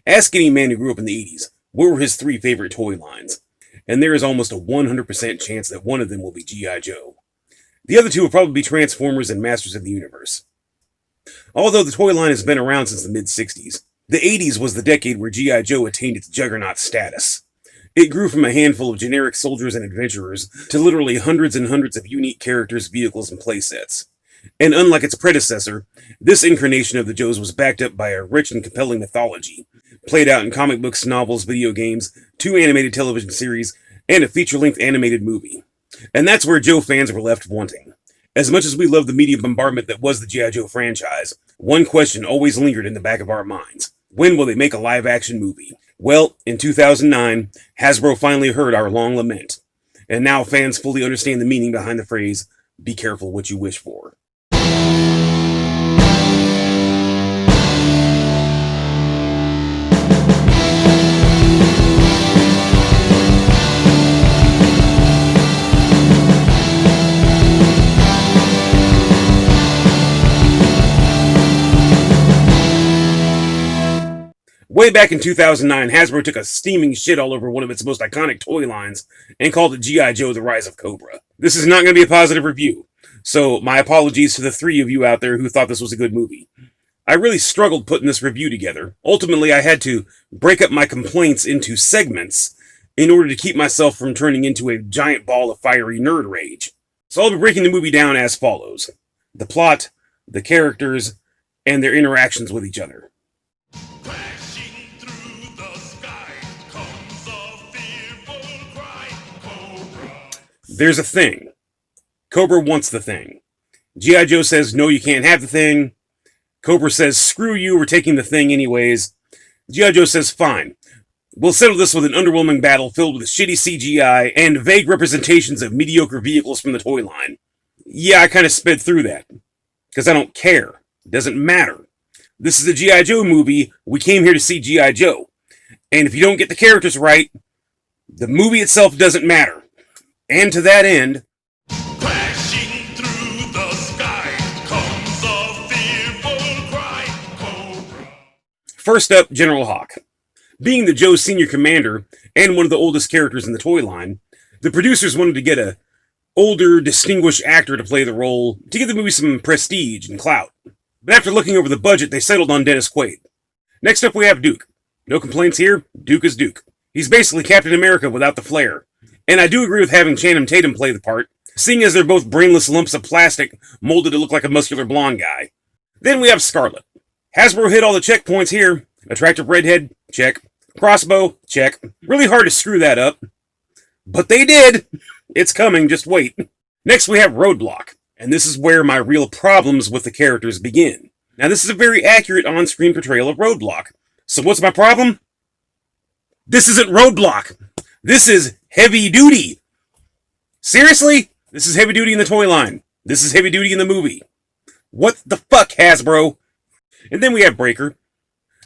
Ask any man who grew up in the 80s, what were his 3 favorite toy lines? And there is almost a 100% chance that one of them will be G.I. Joe. The other 2 will probably be Transformers and Masters of the Universe. Although the toy line has been around since the mid-60s, the 80s was the decade where G.I. Joe attained its juggernaut status. It grew from a handful of generic soldiers and adventurers to literally hundreds and hundreds of unique characters, vehicles, and playsets. And unlike its predecessor, this incarnation of the Joes was backed up by a rich and compelling mythology, played out in comic books, novels, video games, 2 animated television series, and a feature-length animated movie. And that's where Joe fans were left wanting. As much as we love the media bombardment that was the G.I. Joe franchise, one question always lingered in the back of our minds. When will they make a live-action movie? Well, in 2009, Hasbro finally heard our long lament. And now fans fully understand the meaning behind the phrase, "Be careful what you wish for." Way back in 2009, Hasbro took a steaming shit all over one of its most iconic toy lines and called it G.I. Joe: The Rise of Cobra. This is not going to be a positive review, so my apologies to the 3 of you out there who thought this was a good movie. I really struggled putting this review together. Ultimately, I had to break up my complaints into segments in order to keep myself from turning into a giant ball of fiery nerd rage. So I'll be breaking the movie down as follows: the plot, the characters, and their interactions with each other. There's a thing. Cobra wants the thing. G.I. Joe says, no, you can't have the thing. Cobra says, screw you, we're taking the thing anyways. G.I. Joe says, fine. We'll settle this with an underwhelming battle filled with shitty CGI and vague representations of mediocre vehicles from the toy line. Yeah, I kind of sped through that. Because I don't care. It doesn't matter. This is a G.I. Joe movie. We came here to see G.I. Joe. And if you don't get the characters right, the movie itself doesn't matter. And to that end, crashing through the sky comes a fearful cry, Cobra. First up, General Hawk. Being the Joe's senior commander and one of the oldest characters in the toy line, the producers wanted to get a older, distinguished actor to play the role to give the movie some prestige and clout. But after looking over the budget, they settled on Dennis Quaid. Next up, we have Duke. No complaints here. Duke is Duke. He's basically Captain America without the flair. And I do agree with having Channing Tatum play the part, seeing as they're both brainless lumps of plastic molded to look like a muscular blonde guy. Then we have Scarlet. Hasbro hit all the checkpoints here. Attractive redhead, check. Crossbow, check. Really hard to screw that up. But they did! It's coming, just wait. Next we have Roadblock, and this is where my real problems with the characters begin. Now this is a very accurate on-screen portrayal of Roadblock. So what's my problem? This isn't Roadblock! This is Heavy Duty! Seriously? This is Heavy Duty in the toy line. This is Heavy Duty in the movie. What the fuck, Hasbro? And then we have Breaker.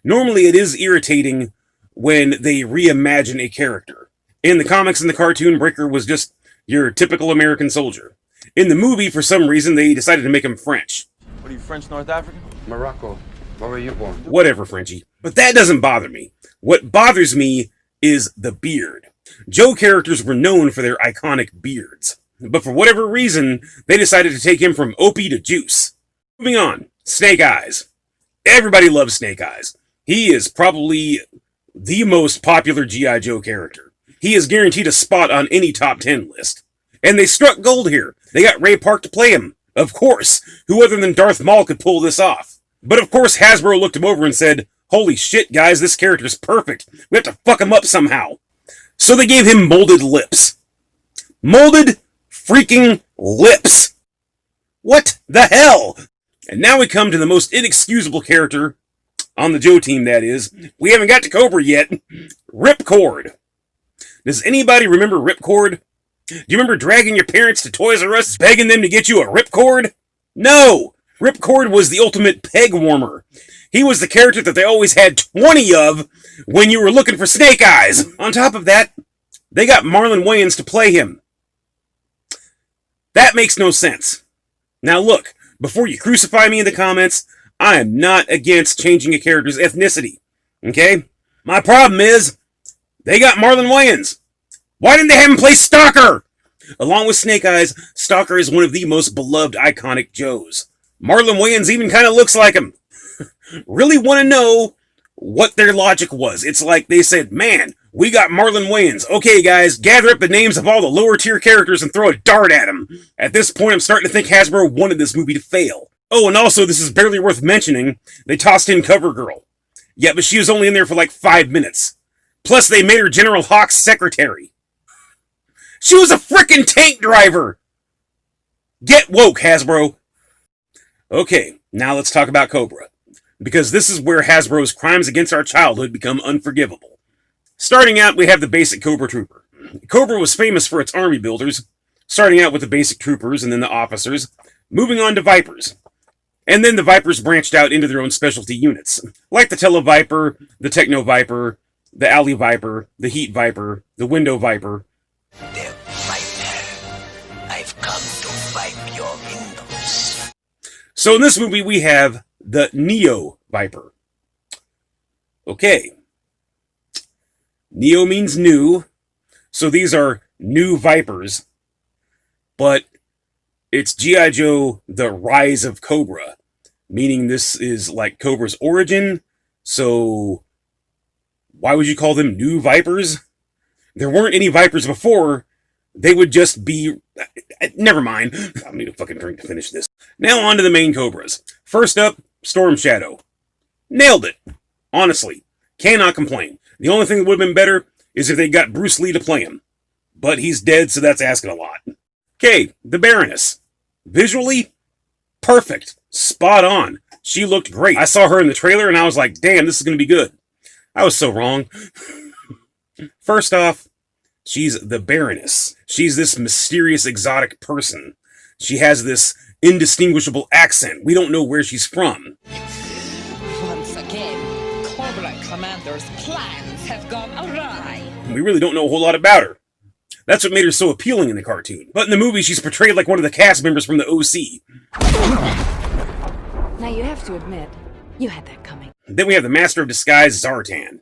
Normally it is irritating when they reimagine a character. In the comics and the cartoon, Breaker was just your typical American soldier. In the movie, for some reason, they decided to make him French. What are you, French North African? Morocco. Where were you born? Whatever, Frenchie. But that doesn't bother me. What bothers me is the beard. Joe characters were known for their iconic beards. But for whatever reason, they decided to take him from Opie to Juice. Moving on. Snake Eyes. Everybody loves Snake Eyes. He is probably the most popular G.I. Joe character. He is guaranteed a spot on any top 10 list. And they struck gold here. They got Ray Park to play him. Of course, who other than Darth Maul could pull this off? But of course Hasbro looked him over and said, holy shit guys, this character's perfect. We have to fuck him up somehow. So they gave him molded lips. Molded freaking lips. What the hell? And now we come to the most inexcusable character on the Joe team, that is. We haven't got to Cobra yet. Ripcord. Does anybody remember Ripcord? Do you remember dragging your parents to Toys R Us, begging them to get you a Ripcord? No! Ripcord was the ultimate peg warmer. He was the character that they always had 20 of when you were looking for Snake Eyes. On top of that, they got Marlon Wayans to play him. That makes no sense. Now look, before you crucify me in the comments, I am not against changing a character's ethnicity. Okay? My problem is, they got Marlon Wayans. Why didn't they have him play Stalker? Along with Snake Eyes, Stalker is one of the most beloved iconic Joes. Marlon Wayans even kind of looks like him. Really want to know what their logic was. It's like they said, man, we got Marlon Wayans. Okay, guys, gather up the names of all the lower tier characters and throw a dart at them. At this point, I'm starting to think Hasbro wanted this movie to fail. Oh, and also, this is barely worth mentioning, they tossed in CoverGirl. Yeah, but she was only in there for like 5 minutes. Plus, they made her General Hawk's secretary. She was a frickin' tank driver! Get woke, Hasbro. Okay, now let's talk about Cobra. Because this is where Hasbro's crimes against our childhood become unforgivable. Starting out, we have the basic Cobra Trooper. Cobra was famous for its army builders, starting out with the basic troopers and then the officers, moving on to Vipers. And then the Vipers branched out into their own specialty units, like the Tele Viper, the Techno Viper, the Alley Viper, the Heat Viper, the Window Viper. The Viper. I've come to wipe your windows. So in this movie, we have the Neo Viper. Okay. Neo means new, so these are new Vipers, but it's G.I. Joe, the Rise of Cobra, meaning this is like Cobra's origin, so why would you call them new Vipers? There weren't any Vipers before, they would just be... Never mind, I need a fucking drink to finish this. Now on to the main Cobras. First up, Storm Shadow. Nailed it. Honestly, cannot complain. The only thing that would have been better is if they got Bruce Lee to play him. But he's dead, so that's asking a lot. Okay, the Baroness. Visually, perfect. Spot on. She looked great. I saw her in the trailer and I was like, damn, this is going to be good. I was so wrong. First off, she's the Baroness. She's this mysterious exotic person. She has this indistinguishable accent. We don't know where she's from. Once again, Cobra Commander's plans have gone awry. We really don't know a whole lot about her. That's what made her so appealing in the cartoon. But in the movie, she's portrayed like one of the cast members from the OC. Now you have to admit, you had that coming. Then we have the Master of Disguise, Zartan.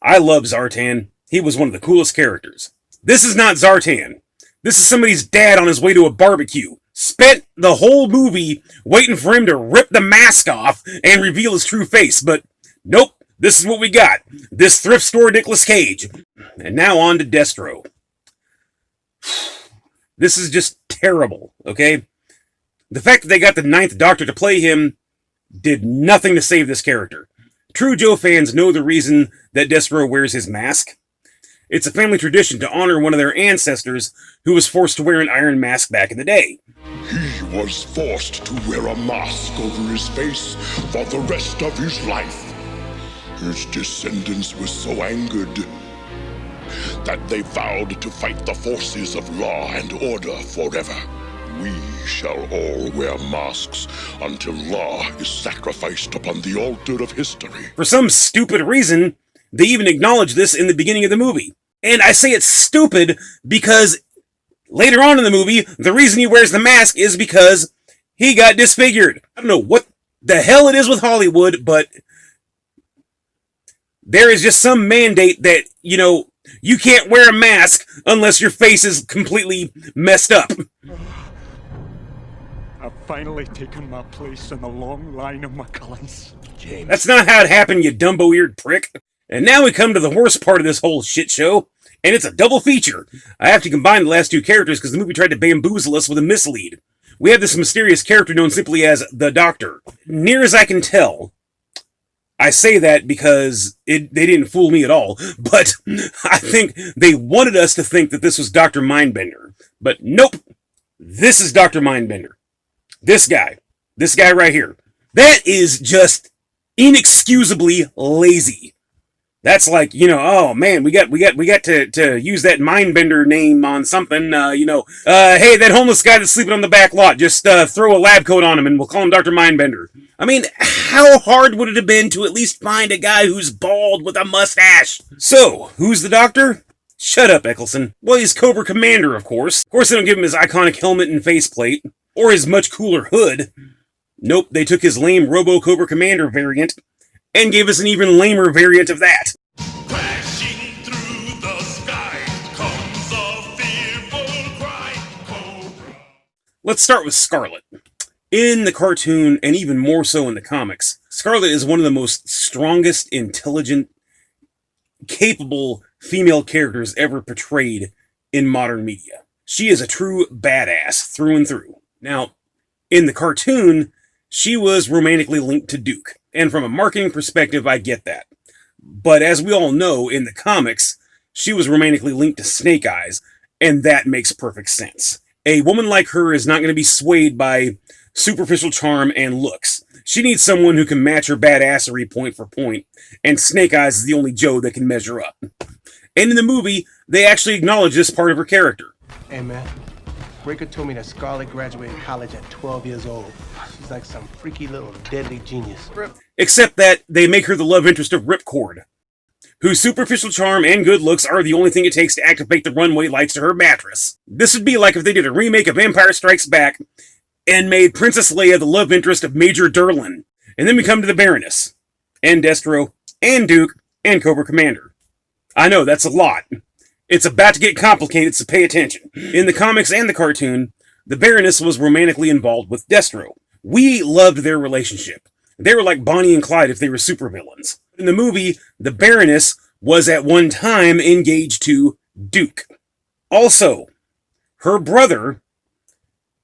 I love Zartan. He was one of the coolest characters. This is not Zartan. This is somebody's dad on his way to a barbecue. Spent the whole movie waiting for him to rip the mask off and reveal his true face, but nope, this is what we got. This thrift store Nicolas Cage. And now on to Destro. This is just terrible, okay? The fact that they got the Ninth Doctor to play him did nothing to save this character. True Joe fans know the reason that Destro wears his mask. It's a family tradition to honor one of their ancestors who was forced to wear an iron mask back in the day. He was forced to wear a mask over his face for the rest of his life. His descendants were so angered that they vowed to fight the forces of law and order forever. We shall all wear masks until law is sacrificed upon the altar of history. For some stupid reason, they even acknowledge this in the beginning of the movie. And I say it's stupid because later on in the movie, the reason he wears the mask is because he got disfigured. I don't know what the hell it is with Hollywood, but there is just some mandate that, you know, you can't wear a mask unless your face is completely messed up. I've finally taken my place in the long line of McCullens. James. That's not how it happened, you dumbo-eared prick. And now we come to the worst part of this whole shit show, and it's a double feature. I have to combine the last two characters because the movie tried to bamboozle us with a mislead. We have this mysterious character known simply as the Doctor. Near as I can tell, I say that because they didn't fool me at all, but I think they wanted us to think that this was Dr. Mindbender. But nope, this is Dr. Mindbender. This guy right here. That is just inexcusably lazy. That's like, you know, oh man, we got to use that Mindbender name on something, hey, that homeless guy that's sleeping on the back lot, just throw a lab coat on him and we'll call him Dr. Mindbender. I mean, how hard would it have been to at least find a guy who's bald with a mustache? So, who's the Doctor? Shut up, Eccleston. Well, he's Cobra Commander, of course. Of course, they don't give him his iconic helmet and faceplate, or his much cooler hood. Nope, they took his lame Robo Cobra Commander variant and gave us an even lamer variant of that. Let's start with Scarlet. In the cartoon, and even more so in the comics, Scarlet is one of the most strongest, intelligent, capable female characters ever portrayed in modern media. She is a true badass through and through. Now, in the cartoon, she was romantically linked to Duke, and from a marketing perspective, I get that. But as we all know, in the comics, she was romantically linked to Snake Eyes, and that makes perfect sense. A woman like her is not going to be swayed by superficial charm and looks. She needs someone who can match her badassery point for point, and Snake Eyes is the only Joe that can measure up. And in the movie, they actually acknowledge this part of her character. Hey man, Breaker told me that Scarlet graduated college at 12 years old. She's like some freaky little deadly genius. Except that they make her the love interest of Ripcord, whose superficial charm and good looks are the only thing it takes to activate the runway lights to her mattress. This would be like if they did a remake of Empire Strikes Back and made Princess Leia the love interest of Major Durlin. And then we come to the Baroness, and Destro, and Duke, and Cobra Commander. I know, that's a lot. It's about to get complicated, so pay attention. In the comics and the cartoon, the Baroness was romantically involved with Destro. We loved their relationship. They were like Bonnie and Clyde if they were supervillains. In the movie, the Baroness was at one time engaged to Duke. Also, her brother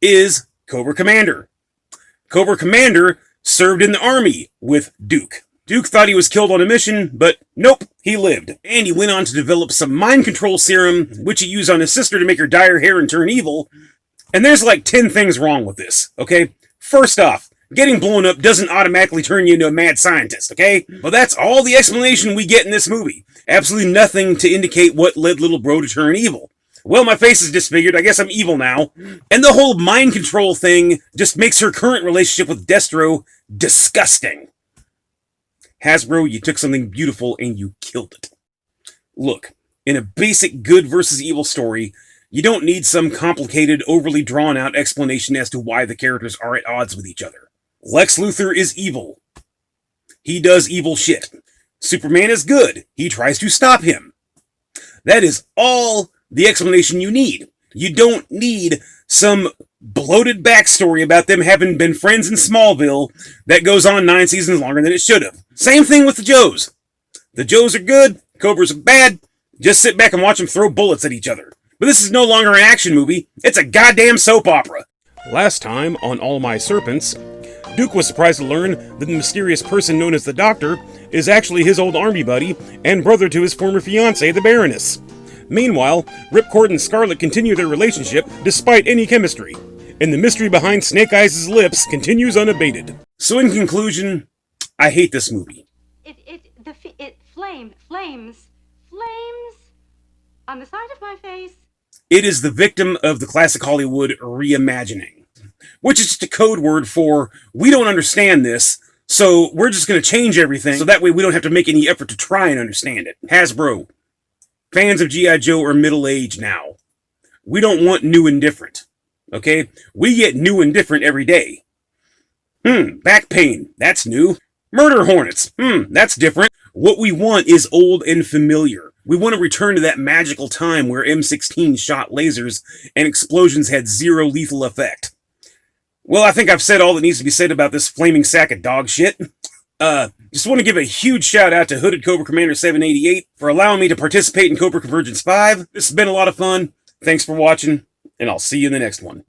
is Cobra Commander. Cobra Commander served in the army with Duke. Duke thought he was killed on a mission, but nope, he lived. And he went on to develop some mind control serum, which he used on his sister to make her dye her hair and turn evil. And there's like 10 things wrong with this, okay? First off, getting blown up doesn't automatically turn you into a mad scientist, okay? Well, that's all the explanation we get in this movie. Absolutely nothing to indicate what led little bro to turn evil. Well, my face is disfigured, I guess I'm evil now. And the whole mind control thing just makes her current relationship with Destro disgusting. Hasbro, you took something beautiful and you killed it. Look, in a basic good versus evil story, you don't need some complicated, overly drawn-out explanation as to why the characters are at odds with each other. Lex Luthor is evil. He does evil shit. Superman is good. He tries to stop him. That is all the explanation you need. You don't need some bloated backstory about them having been friends in Smallville that goes on 9 seasons longer than it should have. Same thing with the Joes. The Joes are good, Cobras are bad. Just sit back and watch them throw bullets at each other. But this is no longer an action movie, it's a goddamn soap opera. Last time on All My Serpents, Duke was surprised to learn that the mysterious person known as the Doctor is actually his old army buddy and brother to his former fiancée, the Baroness. Meanwhile, Ripcord and Scarlet continue their relationship despite any chemistry, and the mystery behind Snake Eyes' lips continues unabated. So in conclusion, I hate this movie. Flames on the side of my face. It is the victim of the classic Hollywood reimagining, which is just a code word for, we don't understand this, so we're just going to change everything so that way we don't have to make any effort to try and understand it. Hasbro, fans of G.I. Joe are middle-aged now. We don't want new and different, okay? We get new and different every day. Back pain, that's new. Murder hornets, that's different. What we want is old and familiar. We want to return to that magical time where M16 shot lasers and explosions had zero lethal effect. Well, I think I've said all that needs to be said about this flaming sack of dog shit. Just want to give a huge shout out to Hooded Cobra Commander 788 for allowing me to participate in Cobra Convergence 5. This has been a lot of fun. Thanks for watching, and I'll see you in the next one.